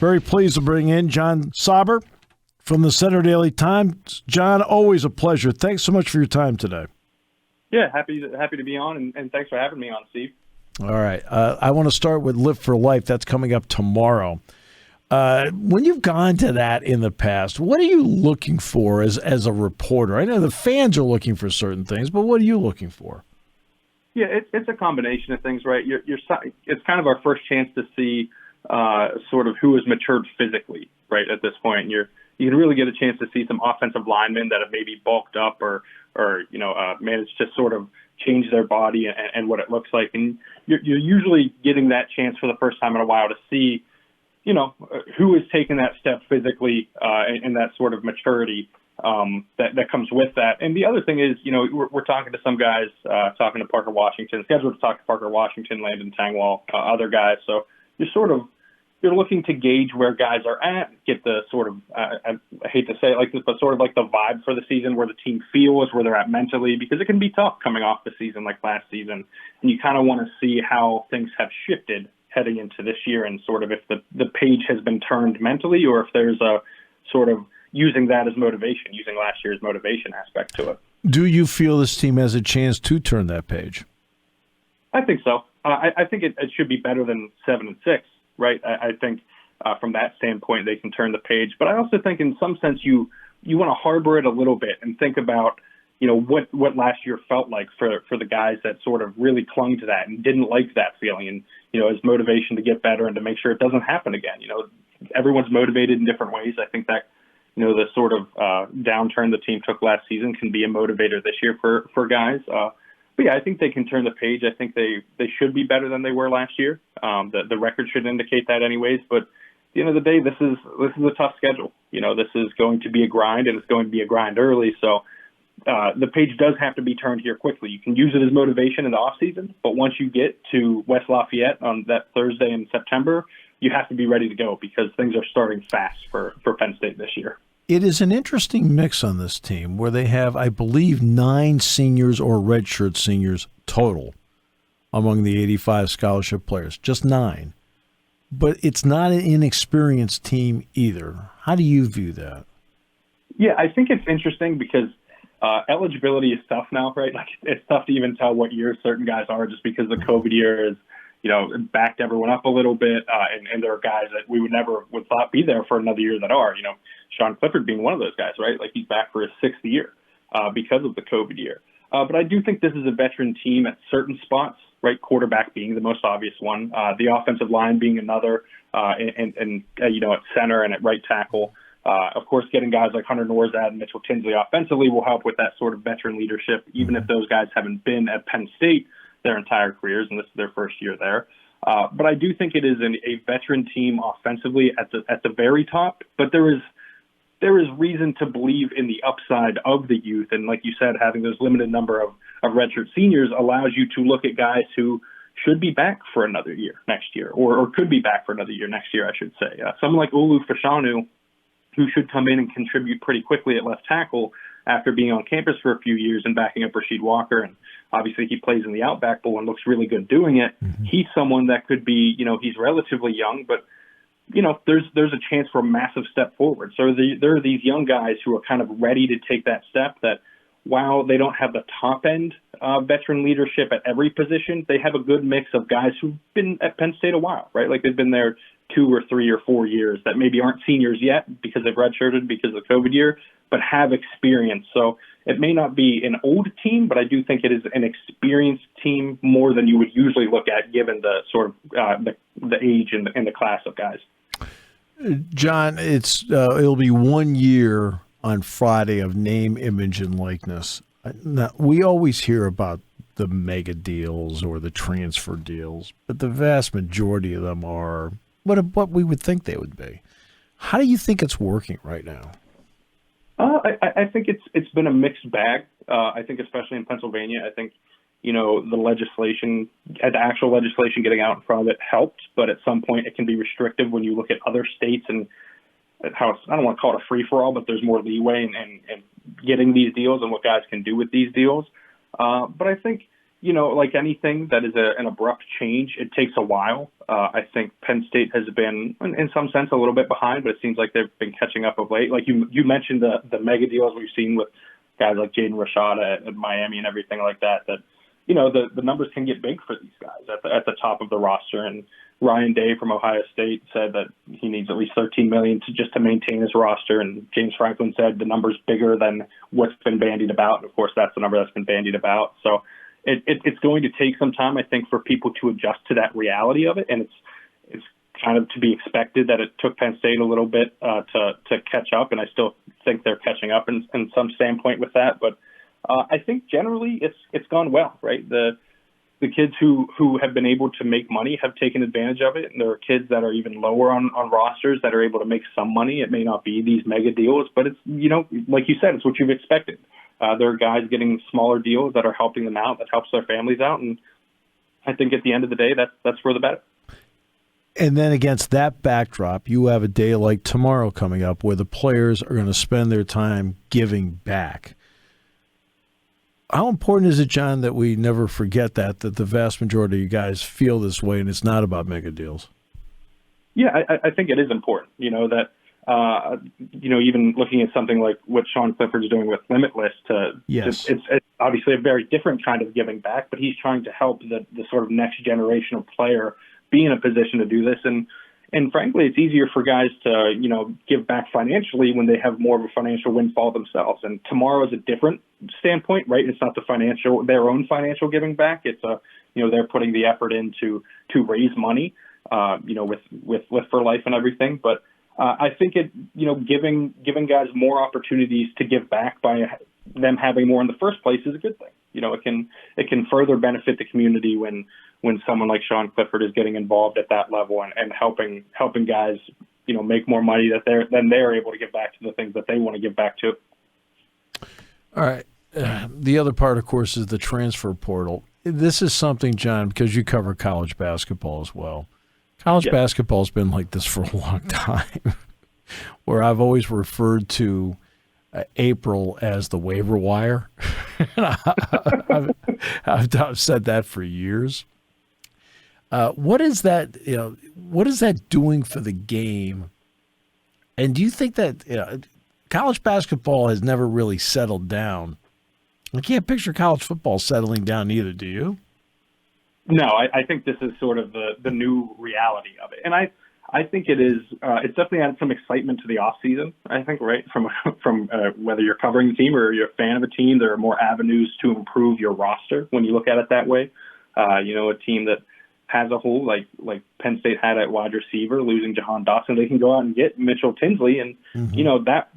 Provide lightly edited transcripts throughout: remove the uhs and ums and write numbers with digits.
Very pleased to bring in Jon Sauber from the Center Daily Times. John, always a pleasure. Thanks so much for your time today. Yeah, happy to be on, and thanks for having me on, Steve. All right. I want to start with Live for Life. That's coming up tomorrow. When you've gone to that in the past, what are you looking for as a reporter? I know the fans are looking for certain things, but what are you looking for? Yeah, it's a combination of things, right? It's kind of our first chance to see sort of who has matured physically, right, at this point. And you can really get a chance to see some offensive linemen that have maybe bulked up or managed to sort of change their body and what it looks like. And you're usually getting that chance for the first time in a while to see, who is taking that step physically and that sort of maturity that comes with that. And the other thing is, we're talking to some guys, talking to Parker Washington, scheduled to talk to Parker Washington, Landon Tangwall, other guys. So you're looking to gauge where guys are at, get the sort of, I hate to say it like this, but sort of like the vibe for the season, where the team feels, where they're at mentally, because it can be tough coming off the season like last season. And you kind of want to see how things have shifted heading into this year, and sort of if the page has been turned mentally, or if there's a sort of using that as motivation, using last year's motivation aspect to it. Do you feel this team has a chance to turn that page? I think so. I think it should be better than 7-6. Right. I think from that standpoint, they can turn the page. But I also think in some sense you want to harbor it a little bit and think about, what last year felt like for the guys that sort of really clung to that and didn't like that feeling, and, as motivation to get better and to make sure it doesn't happen again. Everyone's motivated in different ways. I think that, the sort of downturn the team took last season can be a motivator this year for guys. But yeah, I think they can turn the page. I think they should be better than they were last year. The record should indicate that anyways. But at the end of the day, this is a tough schedule. This is going to be a grind, and it's going to be a grind early. So the page does have to be turned here quickly. You can use it as motivation in the offseason, but once you get to West Lafayette on that Thursday in September, you have to be ready to go, because things are starting fast for Penn State this year. It is an interesting mix on this team where they have, I believe, 9 seniors or redshirt seniors total among the 85 scholarship players, just 9. But it's not an inexperienced team either. How do you view that? Yeah, I think it's interesting because eligibility is tough now, right? Like, it's tough to even tell what year certain guys are, just because the COVID year is, backed everyone up a little bit. And there are guys that we would thought be there for another year that are, Sean Clifford being one of those guys, right? Like, he's back for his 6th year because of the COVID year. But I do think this is a veteran team at certain spots, right? Quarterback being the most obvious one, the offensive line being another, and at center and at right tackle. Of course, getting guys like Hunter Norzad and Mitchell Tinsley offensively will help with that sort of veteran leadership, even if those guys haven't been at Penn State their entire careers, and this is their first year there. But I do think it is a veteran team offensively at the very top. But there is reason to believe in the upside of the youth, and like you said, having those limited number of redshirt seniors allows you to look at guys who should be back for another year next year, or could be back for another year next year, I should say. Someone like Olu Fashanu, who should come in and contribute pretty quickly at left tackle after being on campus for a few years and backing up Rasheed Walker. And obviously he plays in the Outback Bowl and looks really good doing it. Mm-hmm. He's someone that could be, he's relatively young, but, there's a chance for a massive step forward. So there are these young guys who are kind of ready to take that step that, while they don't have the top end veteran leadership at every position, they have a good mix of guys who've been at Penn State a while, right? Like, they've been there 2 or 3 or 4 years that maybe aren't seniors yet because they've redshirted because of the COVID year, but have experience. So it may not be an old team, but I do think it is an experienced team more than you would usually look at, given the sort of the age and the class of guys. John, it'll be 1 year on Friday of name, image, and likeness. Now, we always hear about the mega deals or the transfer deals, but the vast majority of them are what we would think they would be. How do you think it's working right now? I think it's been a mixed bag. I think especially in Pennsylvania, I think, the legislation, the actual legislation getting out in front of it helped, but at some point it can be restrictive when you look at other states and how I don't want to call it a free-for-all, but there's more leeway in getting these deals and what guys can do with these deals. But I think, like anything that is an abrupt change, it takes a while. I think Penn State has been, in some sense, a little bit behind, but it seems like they've been catching up of late. Like you mentioned the mega deals we've seen with guys like Jaden Rashada at Miami and everything like that, the numbers can get big for these guys at the top of the roster. And Ryan Day from Ohio State said that he needs at least $13 million to maintain his roster. And James Franklin said the number's bigger than what's been bandied about. And of course, that's the number that's been bandied about. So it's going to take some time, I think, for people to adjust to that reality of it. And it's kind of to be expected that it took Penn State a little bit to catch up. And I still think they're catching up in some standpoint with that. But I think generally it's gone well, right? The kids who have been able to make money have taken advantage of it. And there are kids that are even lower on rosters that are able to make some money. It may not be these mega deals, but it's, like you said, it's what you've expected. There are guys getting smaller deals that are helping them out, that helps their families out. And I think at the end of the day, that's for the better. And then against that backdrop, you have a day like tomorrow coming up where the players are going to spend their time giving back. How important is it, John, that we never forget that the vast majority of you guys feel this way and it's not about mega deals? Yeah, I think it is important, that even looking at something like what Sean Clifford's doing with Limitless, yes, it's obviously a very different kind of giving back, but he's trying to help the sort of next generation of player be in a position to do this. And frankly, it's easier for guys to, give back financially when they have more of a financial windfall themselves. And tomorrow is a different standpoint, right? It's not their own financial giving back. It's they're putting the effort in to raise money, with Lift for Life and everything. But I think giving guys more opportunities to give back by them having more in the first place is a good thing. It can further benefit the community when someone like Sean Clifford is getting involved at that level and helping guys, make more money that they're able to give back to the things that they want to give back to. All right. The other part, of course, is the transfer portal. This is something, John, because you cover college basketball as well. College basketball has been like this for a long time, where I've always referred to April as the waiver wire. I've said that for years. What is that? What is that doing for the game? And do you think that college basketball has never really settled down? I can't picture college football settling down either. Do you? No, I think this is sort of the new reality of it, and I think it is. It's definitely added some excitement to the off season. I think, right, from whether you're covering the team or you're a fan of a team, there are more avenues to improve your roster when you look at it that way. A team that has a hole like Penn State had at wide receiver, losing Jahan Dotson, they can go out and get Mitchell Tinsley, and that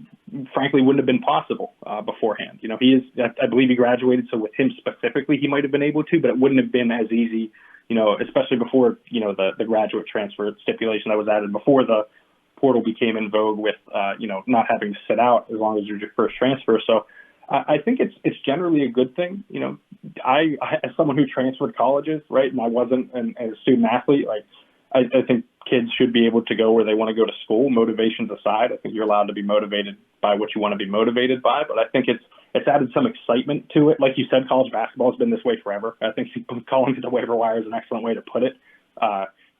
frankly wouldn't have been possible beforehand. I believe he graduated, so with him specifically, he might have been able to, but it wouldn't have been as easy. Especially before the graduate transfer stipulation that was added before the portal became in vogue with not having to sit out as long as you're your first transfer. So I think it's generally a good thing. I as someone who transferred colleges, right, and I wasn't a student athlete, like I think kids should be able to go where they want to go to school, motivations aside. I think you're allowed to be motivated by what you want to be motivated by, but I think it's added some excitement to it. Like you said, college basketball has been this way forever. I think calling it the waiver wire is an excellent way to put it.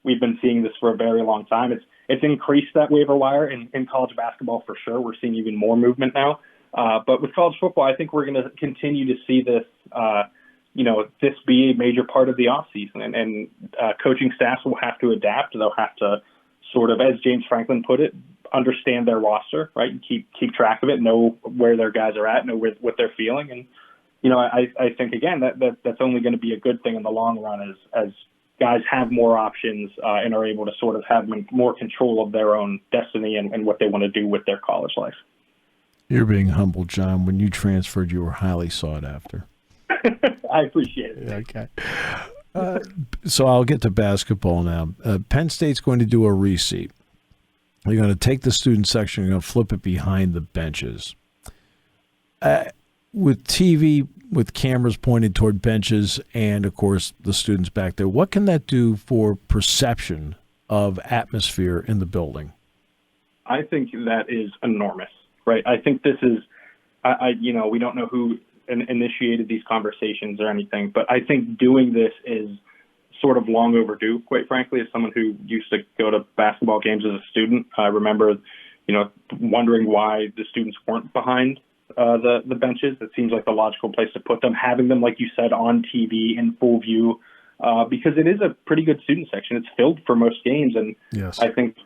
We've been seeing this for a very long time. It's increased that waiver wire in college basketball for sure. We're seeing even more movement now. But with college football, I think we're going to continue to see this, this be a major part of the offseason. And coaching staffs will have to adapt. They'll have to sort of, as James Franklin put it, understand their roster, right? And keep track of it, know where their guys are at, know what they're feeling. And, I think, again, that's only going to be a good thing in the long run as guys have more options and are able to sort of have more control of their own destiny and what they want to do with their college life. You're being humble, John. When you transferred, you were highly sought after. I appreciate it. Okay. So I'll get to basketball now. Penn State's going to do a reseat. They're going to take the student section and going to flip it behind the benches. With TV, with cameras pointed toward benches and, of course, the students back there, what can that do for perception of atmosphere in the building? I think that is enormous, right? I think this is, we don't know who initiated these conversations or anything, but I think doing this is sort of long overdue, quite frankly. As someone who used to go to basketball games as a student, I remember, wondering why the students weren't behind the benches. It seems like the logical place to put them, having them, like you said, on TV in full view, because it is a pretty good student section. It's filled for most games, and yes. I think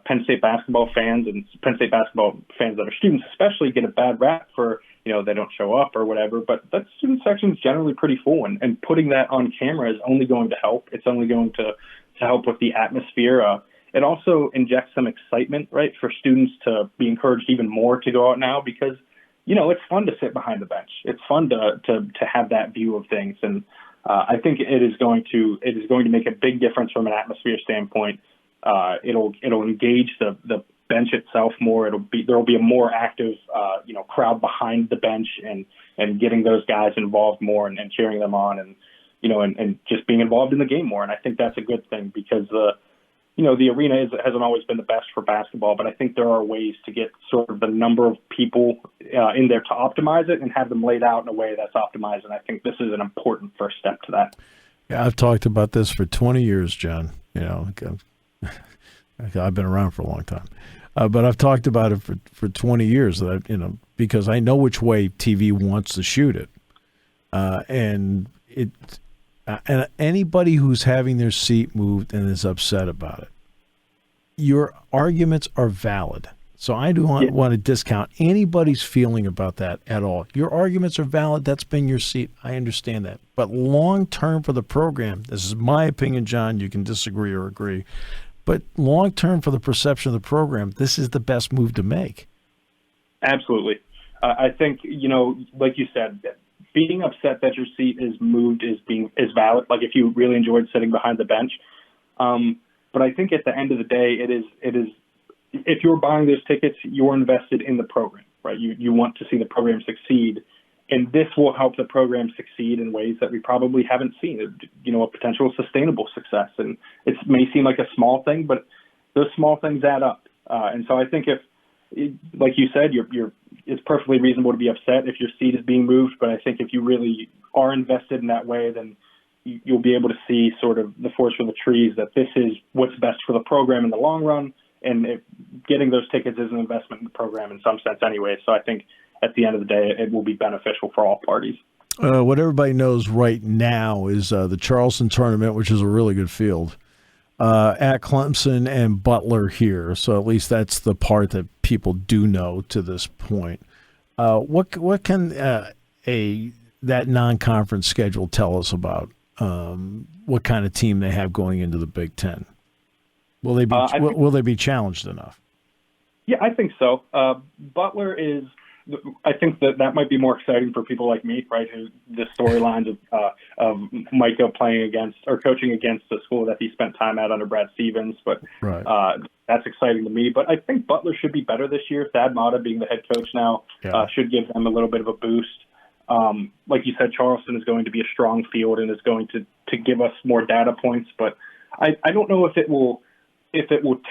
Penn State basketball fans and Penn State basketball fans that are students especially get a bad rap for, they don't show up or whatever, but that student section is generally pretty full, and putting that on camera is only going to help. It's only going to help with the atmosphere. It also injects some excitement, right, for students to be encouraged even more to go out now, because, it's fun to sit behind the bench. It's fun to have that view of things. And I think it is going to make a big difference from an atmosphere standpoint. It'll engage the bench itself more. There'll be a more active, crowd behind the bench and getting those guys involved more and cheering them on and just being involved in the game more. And I think that's a good thing, because the arena hasn't always been the best for basketball, but I think there are ways to get sort of the number of people in there to optimize it and have them laid out in a way that's optimized. And I think this is an important first step to that. Yeah, I've talked about this for 20 years, John. I've been around for a long time. But I've talked about it for 20 years, because I know which way TV wants to shoot it. And anybody who's having their seat moved and is upset about it, your arguments are valid. So I do not want to discount anybody's feeling about that at all. Your arguments are valid. That's been your seat. I understand that. But long term for the program, this is my opinion, John. You can disagree or agree. But long term for the perception of the program, this is the best move to make. Absolutely. I think, like you said, being upset that your seat is moved is valid. Like if you really enjoyed sitting behind the bench. But I think at the end of the day, it is if you're buying those tickets, you're invested in the program, right? You want to see the program succeed, and this will help the program succeed in ways that we probably haven't seen. A potential sustainable success, and it may seem like a small thing, but those small things add up. And so I think like you said, it's perfectly reasonable to be upset if your seat is being moved. But I think if you really are invested in that way, then you'll be able to see sort of the forest for the trees, that this is what's best for the program in the long run. And getting those tickets is an investment in the program in some sense anyway. So I think at the end of the day, it will be beneficial for all parties. What everybody knows right now is the Charleston tournament, which is a really good field, at Clemson and Butler here. So at least that's the part that people do know to this point. What can that non-conference schedule tell us about what kind of team they have going into the Big Ten? Will they be challenged enough? Yeah, I think so. Butler is. I think that might be more exciting for people like me, right? Who the storylines of Micah playing against or coaching against the school that he spent time at under Brad Stevens, but right. That's exciting to me. But I think Butler should be better this year. Thad Matta being the head coach now should give them a little bit of a boost. Like you said, Charleston is going to be a strong field and is going to give us more data points, but I don't know if it will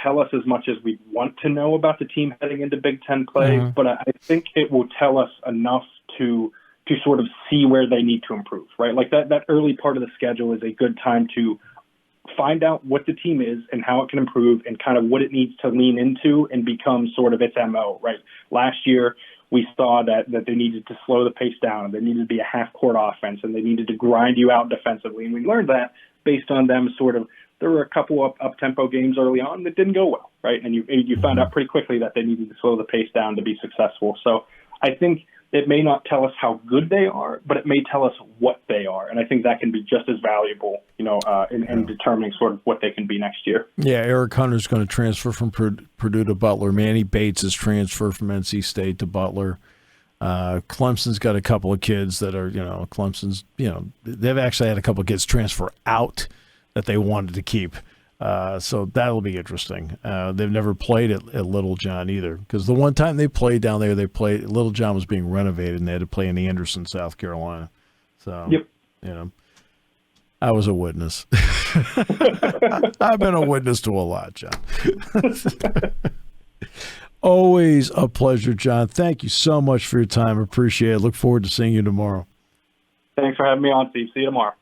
tell us as much as we want to know about the team heading into Big Ten play, but I think it will tell us enough to sort of see where they need to improve, right? Like that early part of the schedule is a good time to find out what the team is and how it can improve and kind of what it needs to lean into and become sort of its MO, right? Last year, we saw that they needed to slow the pace down, there needed to be a half-court offense, and they needed to grind you out defensively. And we learned that based on them there were a couple of up-tempo games early on that didn't go well, right? And you found out pretty quickly that they needed to slow the pace down to be successful. So I think it may not tell us how good they are, but it may tell us what they are. And I think that can be just as valuable, in determining sort of what they can be next year. Yeah, Eric Hunter's going to transfer from Purdue to Butler. Manny Bates is transferred from NC State to Butler. Clemson's got a couple of kids that are, Clemson's, they've actually had a couple of kids transfer out that they wanted to keep. So that'll be interesting. They've never played at Little John either, because the one time they played down there, Little John was being renovated, and they had to play in Anderson, South Carolina. So, yep. I was a witness. I've been a witness to a lot, John. Always a pleasure, John. Thank you so much for your time. Appreciate it. Look forward to seeing you tomorrow. Thanks for having me on, Steve. See you tomorrow.